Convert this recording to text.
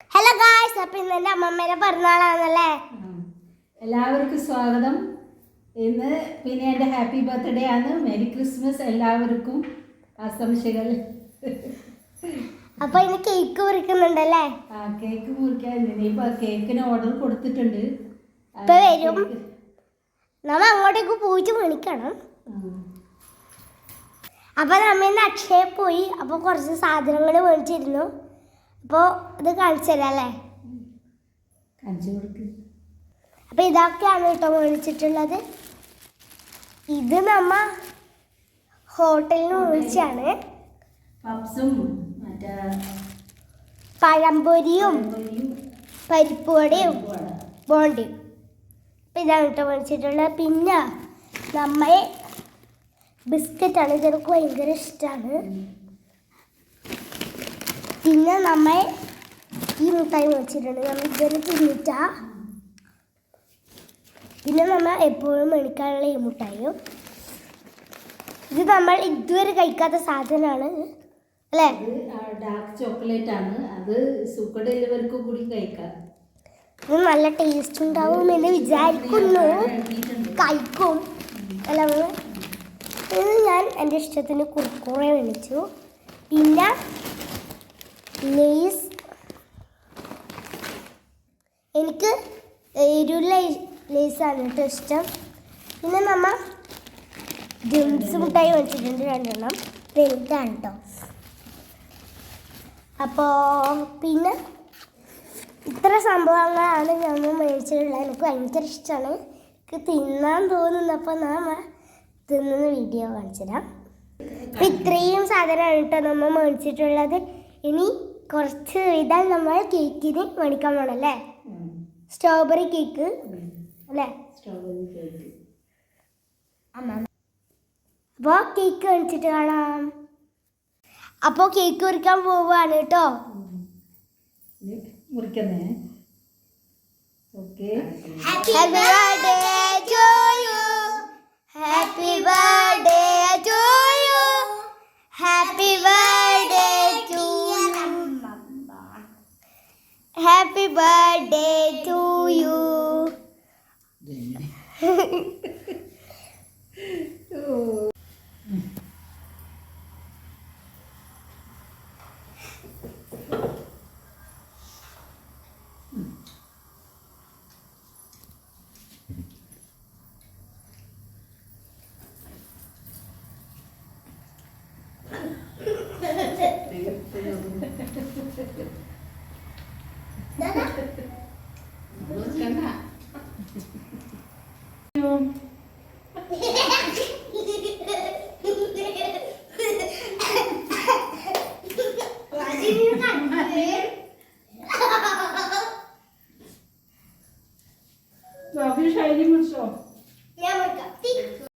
Hello guys, അപ്പോൾ ഇന്ന് എൻ്റെ അമ്മമ്മേടെ പിറന്നാളാണല്ലേ. എല്ലാവർക്കും സ്വാഗതം. ഇന്ന് പിന്നെ എൻ്റെ ഹാപ്പി ബർത്ത്ഡേ ആണ്. മെരി ക്രിസ്മസ് എല്ലാവർക്കും ആശംസകൾ. അപ്പോൾ ഇന്ന് കേക്ക് മുറിക്കുന്നുണ്ടല്ലേ? കേക്ക് മുറിക്കാൻ ഇനിയിപ്പോൾ കേക്കിന് ഓർഡർ കൊടുത്തിട്ടുണ്ട്. ഇപ്പോൾ വരും. നമ്മൾ അങ്ങോട്ടേക്ക് പോയിട്ട് മേടിക്കണം. അപ്പോൾ നമ്മൾ ഇന്ന് അക്ഷയ പോയി. അപ്പോൾ കുറച്ച് സാധനങ്ങൾ മേടിച്ചിരുന്നു. അപ്പോൾ ഇത് കാണിച്ചു തരാം അല്ലേ? കാണിച്ചു കൊടുക്ക്. അപ്പോൾ ഇതൊക്കെയാണ് കേട്ടോ മേടിച്ചിട്ടുള്ളത്. ഇത് നമ്മ ഹോട്ടലിൽ നിന്ന് മേടിച്ചാണ്. പപ്സും മറ്റേ പഴംപൊരിയും പരിപ്പ് വടയും ബോണ്ടിയും. അപ്പോൾ ഇതാണ് കേട്ടോ മേടിച്ചിട്ടുള്ളത്. പിന്നെ നമ്മൾ ബിസ്ക്കറ്റാണ്, ഇതെനിക്ക് ഭയങ്കര ഇഷ്ടമാണ്. പിന്നെ നമ്മൾ ഈ മുട്ടായി മേടിച്ചിട്ടുണ്ട്. നമ്മൾ ഇതൊരു തിന്നിട്ട. പിന്നെ നമ്മൾ എപ്പോഴും മേടിക്കാനുള്ള ഈ മുട്ടായും. ഇത് നമ്മൾ ഇതുവരെ കഴിക്കാത്ത സാധനമാണ് അല്ലേ? ഡാർക്ക് ചോക്ലേറ്റ് ആണ്. അത് സൂപ്പർ ഡെലിവറിക്ക് കൂടി കഴിക്കാം. ഇത് നല്ല ടേസ്റ്റ് ഉണ്ടാവും എന്ന് വിചാരിക്കുന്നു. കഴിക്കും അല്ല. ഇത് ഞാൻ എൻ്റെ ഇഷ്ടത്തിന് കുർക്കുറെ മേടിച്ചു. പിന്നെ ലേസ്, എനിക്ക് എരുള്ള ലേസാണ് കേട്ടോ ഇഷ്ടം. പിന്നെ നമ്മൾ ജെംസ് മുട്ടായി മേടിച്ചിട്ടുണ്ട്, 2 എണ്ണം. വലുതാണ് കേട്ടോ. അപ്പോൾ പിന്നെ ഇത്ര സംഭവങ്ങളാണ് നമ്മൾ മേടിച്ചിട്ടുള്ളത്. എനിക്ക് ഭയങ്കര ഇഷ്ടമാണ്. എനിക്ക് തിന്നാൻ തോന്നുന്നപ്പോൾ നമ്മൾ തിന്നുന്ന വീഡിയോ കാണിച്ചുതരാം. അപ്പം ഇത്രയും സാധനമാണ് കേട്ടോ നമ്മൾ മേടിച്ചിട്ടുള്ളത്. ഇനി കുറച്ച് ഇതാ നമ്മൾ കേക്കിന് മേടിക്കാൻ വേണം അല്ലേ? സ്ട്രോബെറി കേക്ക് അല്ലേ? Strawberry cake. അപ്പോൾ കേക്ക് മേടിച്ചിട്ട് കാണാം. അപ്പോൾ കേക്ക് മുറിക്കാൻ പോവുകയാണ് കേട്ടോ. മുറിക്കുന്നേ. Okay. Happy birthday to you, happy birthday to you, happy birthday to you, happy birthday to you. Şöyle mi şu?